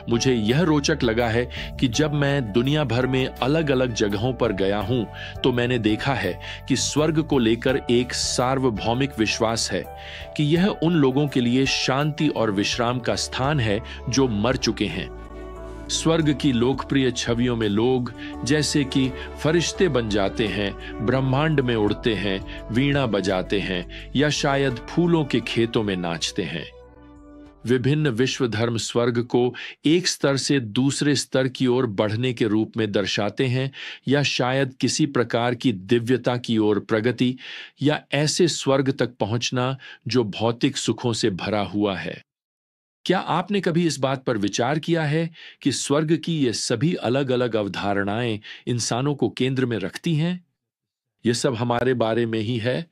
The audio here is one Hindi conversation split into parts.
मुझे यह रोचक लगा है कि जब मैं दुनिया भर में अलग अलग जगहों पर गया हूं तो मैंने देखा है कि स्वर्ग को लेकर एक सार्वभौमिक विश्वास है कि यह उन लोगों के लिए शांति और विश्राम का स्थान है जो मर चुके हैं। स्वर्ग की लोकप्रिय छवियों में लोग जैसे कि फरिश्ते बन जाते हैं, ब्रह्मांड में उड़ते हैं, वीणा बजाते हैं या शायद फूलों के खेतों में नाचते हैं। विभिन्न विश्व धर्म स्वर्ग को एक स्तर से दूसरे स्तर की ओर बढ़ने के रूप में दर्शाते हैं या शायद किसी प्रकार की दिव्यता की ओर प्रगति या ऐसे स्वर्ग तक पहुंचना जो भौतिक सुखों से भरा हुआ है। क्या आपने कभी इस बात पर विचार किया है कि स्वर्ग की ये सभी अलग अलग अवधारणाएं इंसानों को केंद्र में रखती हैं? ये सब हमारे बारे में ही है।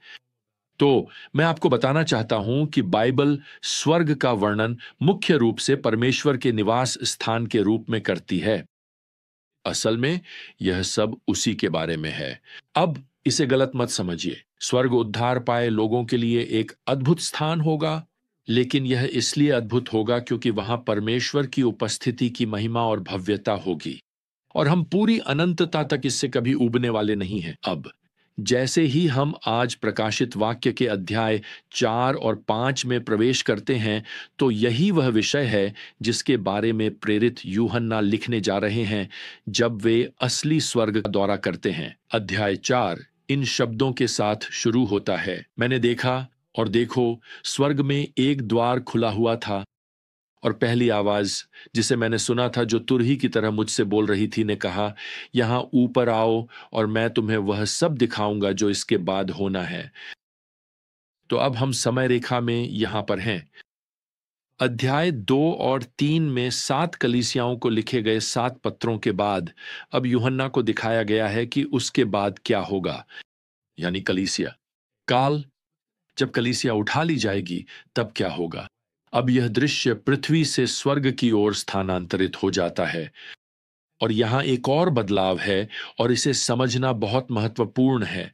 तो मैं आपको बताना चाहता हूं कि बाइबल स्वर्ग का वर्णन मुख्य रूप से परमेश्वर के निवास स्थान के रूप में करती है। असल में यह सब उसी के बारे में है। अब इसे गलत मत समझिए। स्वर्ग उद्धार पाए लोगों के लिए एक अद्भुत स्थान होगा, लेकिन यह इसलिए अद्भुत होगा क्योंकि वहां परमेश्वर की उपस्थिति की महिमा और भव्यता होगी और हम पूरी अनंतता तक इससे कभी उबने वाले नहीं हैं। अब जैसे ही हम आज प्रकाशित वाक्य के अध्याय 4 और 5 में प्रवेश करते हैं तो यही वह विषय है जिसके बारे में प्रेरित यूहन्ना लिखने जा रहे हैं जब वे असली स्वर्ग का दौरा करते हैं। अध्याय 4 इन शब्दों के साथ शुरू होता है, मैंने देखा और देखो स्वर्ग में एक द्वार खुला हुआ था और पहली आवाज जिसे मैंने सुना था जो तुरही की तरह मुझसे बोल रही थी ने कहा, यहां ऊपर आओ और मैं तुम्हें वह सब दिखाऊंगा जो इसके बाद होना है। तो अब हम समय रेखा में यहां पर हैं। अध्याय 2 और 3 में 7 कलीसियाओं को लिखे गए 7 पत्रों के बाद अब यूहन्ना को दिखाया गया है कि उसके बाद क्या होगा, यानी कलीसिया काल। जब कलीसिया उठा ली जाएगी तब क्या होगा। अब यह दृश्य पृथ्वी से स्वर्ग की ओर स्थानांतरित हो जाता है और यहां एक और बदलाव है और इसे समझना बहुत महत्वपूर्ण है।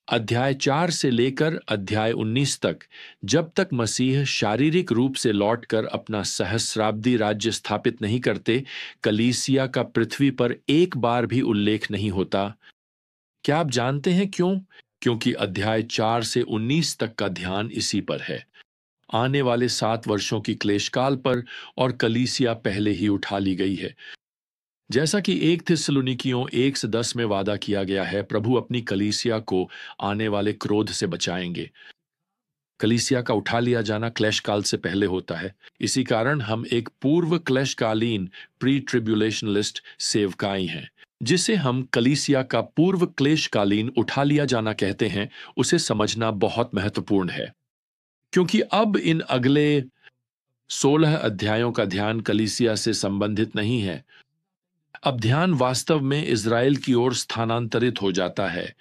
अध्याय 4 से लेकर अध्याय 19 तक, जब तक मसीह शारीरिक रूप से लौटकर अपना सहस्राब्दी राज्य स्थापित नहीं करते, कलीसिया का पृथ्वी पर एक बार भी उल्लेख नहीं होता। क्या आप जानते हैं क्यों? क्योंकि अध्याय 4 से 19 तक का ध्यान इसी पर है, आने वाले 7 वर्षों की क्लेशकाल पर, और कलीसिया पहले ही उठा ली गई है। जैसा कि 1 थिस्सलुनीकियों 1:10 में वादा किया गया है, प्रभु अपनी कलीसिया को आने वाले क्रोध से बचाएंगे। कलीसिया का उठा लिया जाना क्लेशकाल से पहले होता है। इसी कारण हम एक पूर्व क्लेशकालीन प्री ट्रिब्यूलेशनलिस्ट सेवकाई हैं, जिसे हम कलीसिया का पूर्व क्लेशकालीन उठा लिया जाना कहते हैं। उसे समझना बहुत महत्वपूर्ण है क्योंकि अब इन अगले 16 अध्यायों का ध्यान कलीसिया से संबंधित नहीं है। अब ध्यान वास्तव में इज़राइल की ओर स्थानांतरित हो जाता है।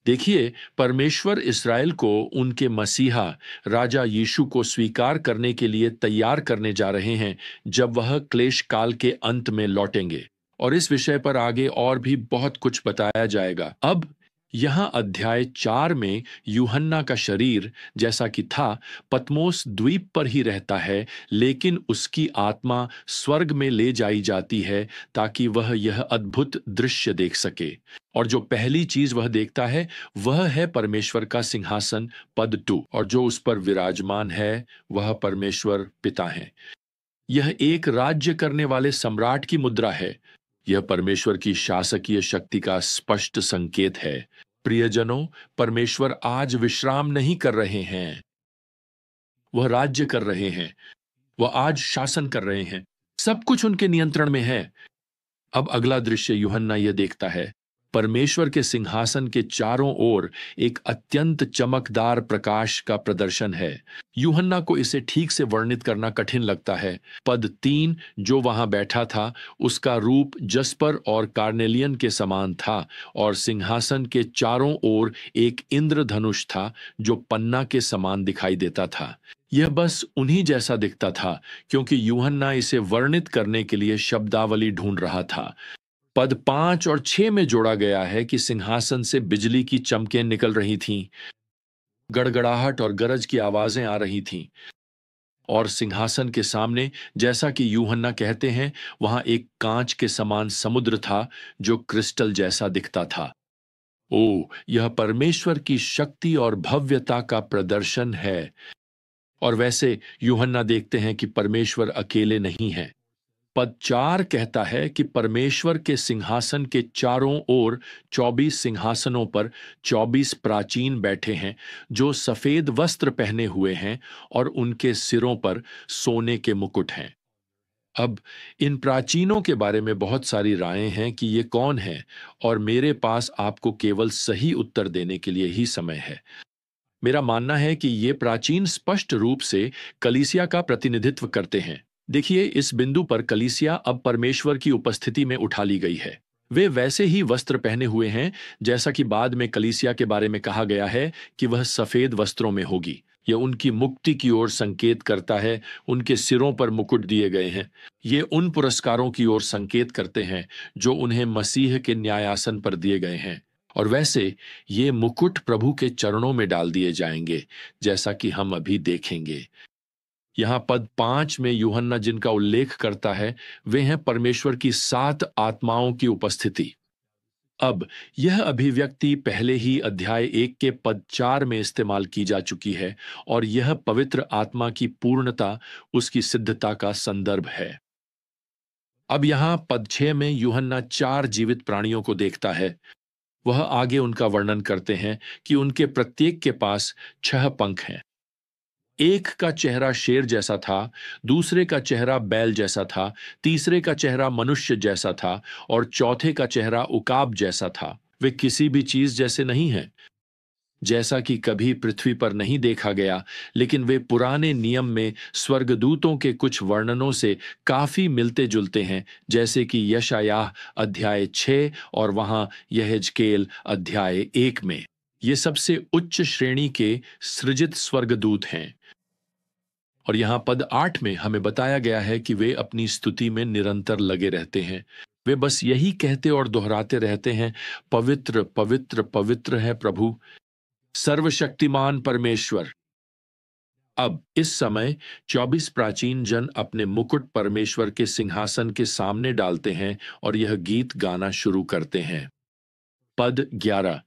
देखिए, परमेश्वर इस्राएल को उनके मसीहा राजा यीशु को स्वीकार करने के लिए तैयार करने जा रहे हैं जब वह क्लेश काल के अंत में लौटेंगे, और इस विषय पर आगे और भी बहुत कुछ बताया जाएगा। अब यहां अध्याय 4 में यूहन्ना का शरीर जैसा कि था पतमोस द्वीप पर ही रहता है, लेकिन उसकी आत्मा स्वर्ग में ले जाई जाती है ताकि वह यह अद्भुत दृश्य देख सके। और जो पहली चीज वह देखता है वह है परमेश्वर का सिंहासन, पद 2, और जो उस पर विराजमान है वह परमेश्वर पिता है। यह एक राज्य करने वाले सम्राट की मुद्रा है। यह परमेश्वर की शासकीय शक्ति का स्पष्ट संकेत है। प्रियजनों, परमेश्वर आज विश्राम नहीं कर रहे हैं, वह राज्य कर रहे हैं, वह आज शासन कर रहे हैं, सब कुछ उनके नियंत्रण में है। अब अगला दृश्य यूहन्ना यह देखता है, परमेश्वर के सिंहासन के चारों ओर एक अत्यंत चमकदार प्रकाश का प्रदर्शन है। यूहन्ना को इसे ठीक से वर्णित करना कठिन लगता है। पद 3, जो वहां बैठा था उसका रूप जस्पर और कार्नेलियन के समान था, और सिंहासन के चारों ओर एक इंद्रधनुष था जो पन्ना के समान दिखाई देता था। यह बस उन्हीं जैसा दिखता था क्योंकि यूहन्ना इसे वर्णित करने के लिए शब्दावली ढूंढ रहा था। पद 5 और 6 में जोड़ा गया है कि सिंहासन से बिजली की चमकें निकल रही थीं, गड़गड़ाहट और गरज की आवाजें आ रही थीं। और सिंहासन के सामने, जैसा कि यूहन्ना कहते हैं, वहां एक कांच के समान समुद्र था जो क्रिस्टल जैसा दिखता था। ओ, यह परमेश्वर की शक्ति और भव्यता का प्रदर्शन है। और वैसे यूहन्ना देखते हैं कि परमेश्वर अकेले नहीं है। पद 4 कहता है कि परमेश्वर के सिंहासन के चारों ओर 24 सिंहासनों पर 24 प्राचीन बैठे हैं, जो सफेद वस्त्र पहने हुए हैं और उनके सिरों पर सोने के मुकुट हैं। अब इन प्राचीनों के बारे में बहुत सारी रायें हैं कि ये कौन हैं, और मेरे पास आपको केवल सही उत्तर देने के लिए ही समय है। मेरा मानना है कि ये प्राचीन स्पष्ट रूप से कलीसिया का प्रतिनिधित्व करते हैं। देखिए, इस बिंदु पर कलीसिया अब परमेश्वर की उपस्थिति में उठा ली गई है। वे वैसे ही वस्त्र पहने हुए हैं जैसा कि बाद में कलीसिया के बारे में कहा गया है कि वह सफेद वस्त्रों में होगी। यह उनकी मुक्ति की ओर संकेत करता है। उनके सिरों पर मुकुट दिए गए हैं। ये उन पुरस्कारों की ओर संकेत करते हैं जो उन्हें मसीह के न्यायासन पर दिए गए हैं। और वैसे ये मुकुट प्रभु के चरणों में डाल दिए जाएंगे, जैसा कि हम अभी देखेंगे। यहां पद 5 में यूहन्ना जिनका उल्लेख करता है, वे हैं परमेश्वर की 7 आत्माओं की उपस्थिति। अब यह अभिव्यक्ति पहले ही अध्याय 1 के पद 4 में इस्तेमाल की जा चुकी है, और यह पवित्र आत्मा की पूर्णता, उसकी सिद्धता का संदर्भ है। अब यहां पद 6 में यूहन्ना 4 जीवित प्राणियों को देखता है। वह आगे उनका वर्णन करते हैं कि उनके प्रत्येक के पास 6 पंख हैं। एक का चेहरा शेर जैसा था, दूसरे का चेहरा बैल जैसा था, तीसरे का चेहरा मनुष्य जैसा था, और चौथे का चेहरा उकाब जैसा था। वे किसी भी चीज जैसे नहीं हैं, जैसा कि कभी पृथ्वी पर नहीं देखा गया, लेकिन वे पुराने नियम में स्वर्गदूतों के कुछ वर्णनों से काफी मिलते जुलते हैं, जैसे कि यशायाह अध्याय 6 और वहां यहेजकेल अध्याय 1 में। ये सबसे उच्च श्रेणी के सृजित स्वर्गदूत हैं। और यहां पद 8 में हमें बताया गया है कि वे अपनी स्तुति में निरंतर लगे रहते हैं। वे बस यही कहते और दोहराते रहते हैं, पवित्र पवित्र पवित्र है प्रभु, सर्वशक्तिमान परमेश्वर। अब इस समय 24 प्राचीन जन अपने मुकुट परमेश्वर के सिंहासन के सामने डालते हैं और यह गीत गाना शुरू करते हैं। पद 11,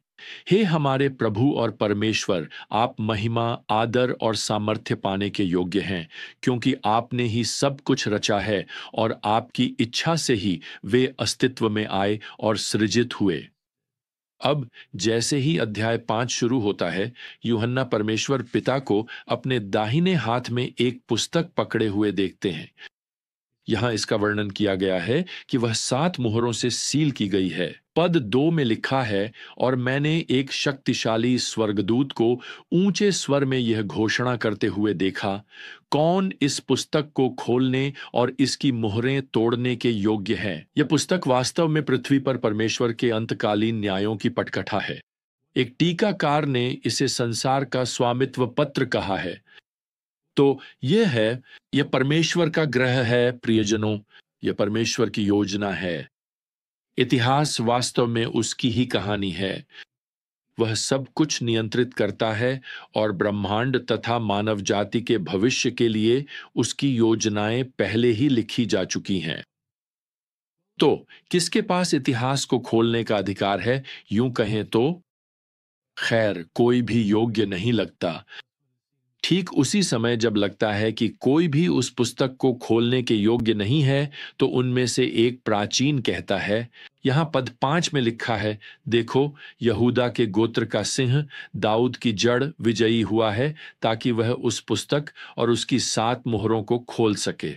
हे हमारे प्रभु और परमेश्वर, आप महिमा, आदर और सामर्थ्य पाने के योग्य हैं, क्योंकि आपने ही सब कुछ रचा है और आपकी इच्छा से ही वे अस्तित्व में आए और सृजित हुए। अब जैसे ही अध्याय 5 शुरू होता है, यूहन्ना परमेश्वर पिता को अपने दाहिने हाथ में एक पुस्तक पकड़े हुए देखते हैं। यहां इसका वर्णन किया गया है कि वह 7 मुहरों से सील की गई है। पद 2 में लिखा है, और मैंने एक शक्तिशाली स्वर्गदूत को ऊंचे स्वर में यह घोषणा करते हुए देखा, कौन इस पुस्तक को खोलने और इसकी मुहरें तोड़ने के योग्य है। यह पुस्तक वास्तव में पृथ्वी पर परमेश्वर के अंतकालीन न्यायों की पटकथा है। एक टीकाकार ने इसे संसार का स्वामित्व पत्र कहा है। तो यह परमेश्वर का ग्रह है प्रियजनों, यह परमेश्वर की योजना है। इतिहास वास्तव में उसकी ही कहानी है। वह सब कुछ नियंत्रित करता है और ब्रह्मांड तथा मानव जाति के भविष्य के लिए उसकी योजनाएं पहले ही लिखी जा चुकी हैं। तो किसके पास इतिहास को खोलने का अधिकार है? यूं कहें तो खैर कोई भी योग्य नहीं लगता। ठीक उसी समय जब लगता है कि कोई भी उस पुस्तक को खोलने के योग्य नहीं है, तो उनमें से एक प्राचीन कहता है, यहां पद 5 में लिखा है, देखो यहूदा के गोत्र का सिंह, दाऊद की जड़ विजयी हुआ है, ताकि वह उस पुस्तक और उसकी 7 मुहरों को खोल सके।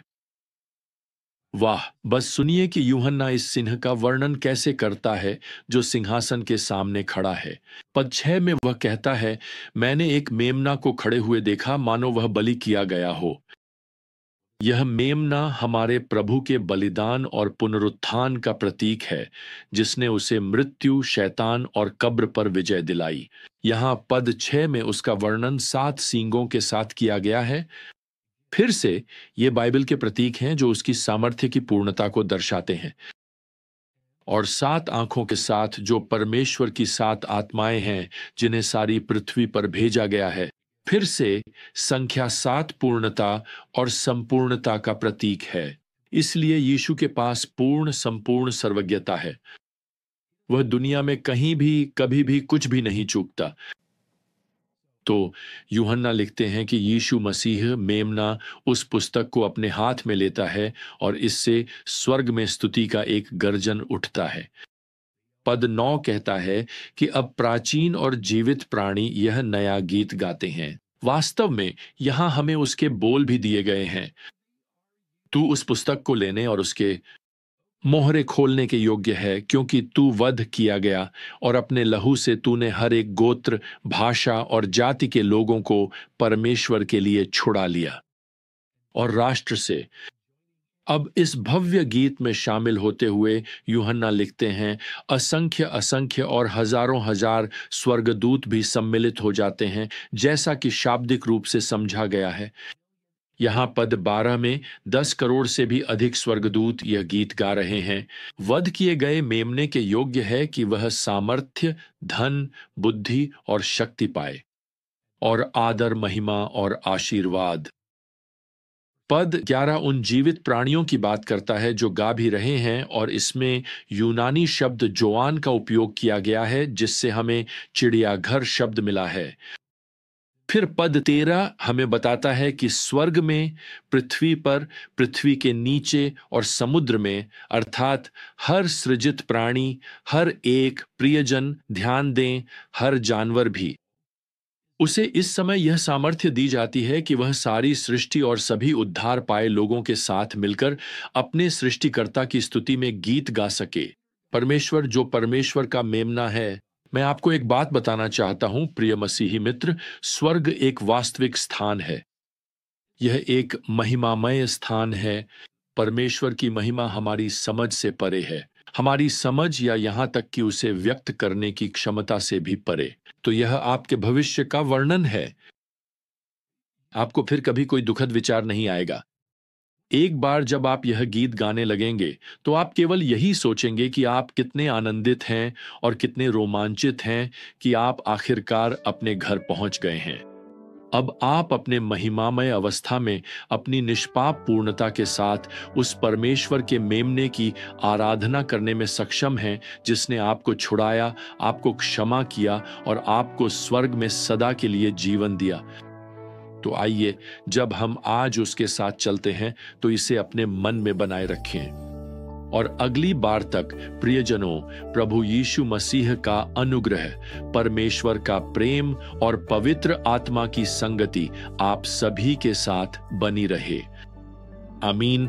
वाह, बस सुनिए कि यूहन्ना इस सिंह का वर्णन कैसे करता है जो सिंहासन के सामने खड़ा है। पद 6 में वह कहता है, मैंने एक मेमना को खड़े हुए देखा, मानो वह बलि किया गया हो। यह मेमना हमारे प्रभु के बलिदान और पुनरुत्थान का प्रतीक है, जिसने उसे मृत्यु, शैतान और कब्र पर विजय दिलाई। यहां पद 6 में उसका वर्णन 7 सींगों के साथ किया गया है। फिर से ये बाइबल के प्रतीक हैं जो उसकी सामर्थ्य की पूर्णता को दर्शाते हैं। और 7 आंखों के साथ जो परमेश्वर की 7 आत्माएं हैं, जिन्हें सारी पृथ्वी पर भेजा गया है। फिर से संख्या 7 पूर्णता और संपूर्णता का प्रतीक है। इसलिए यीशु के पास पूर्ण संपूर्ण सर्वज्ञता है। वह दुनिया में कहीं भी कभी भी कुछ भी नहीं चूकता। तो यूहन्ना लिखते हैं कि यीशु मसीह मेमना उस पुस्तक को अपने हाथ में लेता है और इससे स्वर्ग में स्तुति का एक गर्जन उठता है। पद 9 कहता है कि अब प्राचीन और जीवित प्राणी यह नया गीत गाते हैं। वास्तव में यहां हमें उसके बोल भी दिए गए हैं। तू उस पुस्तक को लेने और उसके मोहरे खोलने के योग्य है, क्योंकि तू वध किया गया और अपने लहू से तूने हर एक गोत्र, भाषा और जाति के लोगों को परमेश्वर के लिए छुड़ा लिया। और राष्ट्र से अब इस भव्य गीत में शामिल होते हुए यूहन्ना लिखते हैं, असंख्य असंख्य और हजारों हजार स्वर्गदूत भी सम्मिलित हो जाते हैं, जैसा कि शाब्दिक रूप से समझा गया है। यहां पद 12 में 10 करोड़ से भी अधिक स्वर्गदूत यह गीत गा रहे हैं। वध किए गए मेमने के योग्य है कि वह सामर्थ्य, धन, बुद्धि और शक्ति पाए, और आदर, महिमा और आशीर्वाद। पद 11 उन जीवित प्राणियों की बात करता है जो गा भी रहे हैं, और इसमें यूनानी शब्द जोआन का उपयोग किया गया है, जिससे हमें चिड़ियाघर शब्द मिला है। फिर पद 13 हमें बताता है कि स्वर्ग में, पृथ्वी पर, पृथ्वी के नीचे और समुद्र में, अर्थात हर सृजित प्राणी, हर एक प्रियजन, ध्यान दें, हर जानवर भी, उसे इस समय यह सामर्थ्य दी जाती है कि वह सारी सृष्टि और सभी उद्धार पाए लोगों के साथ मिलकर अपने सृष्टिकर्ता की स्तुति में गीत गा सके। परमेश्वर जो परमेश्वर का मेमना है। मैं आपको एक बात बताना चाहता हूं प्रिय मसीही मित्र, स्वर्ग एक वास्तविक स्थान है। यह एक महिमामय स्थान है। परमेश्वर की महिमा हमारी समझ से परे है, हमारी समझ या यहां तक कि उसे व्यक्त करने की क्षमता से भी परे। तो यह आपके भविष्य का वर्णन है। आपको फिर कभी कोई दुखद विचार नहीं आएगा। एक बार जब आप यह गीत गाने लगेंगे तो आप केवल यही सोचेंगे कि आप कितने आनंदित हैं और कितने रोमांचित हैं कि आप आखिरकार अपने घर पहुंच गए हैं। अब आप अपने महिमामय अवस्था में अपनी निष्पाप पूर्णता के साथ उस परमेश्वर के मेमने की आराधना करने में सक्षम हैं, जिसने आपको छुड़ाया, आपको क्षमा किया और आपको स्वर्ग में सदा के लिए जीवन दिया। तो आइए, जब हम आज उसके साथ चलते हैं तो इसे अपने मन में बनाए रखें। और अगली बार तक प्रियजनों, प्रभु यीशु मसीह का अनुग्रह, परमेश्वर का प्रेम और पवित्र आत्मा की संगति आप सभी के साथ बनी रहे। आमीन।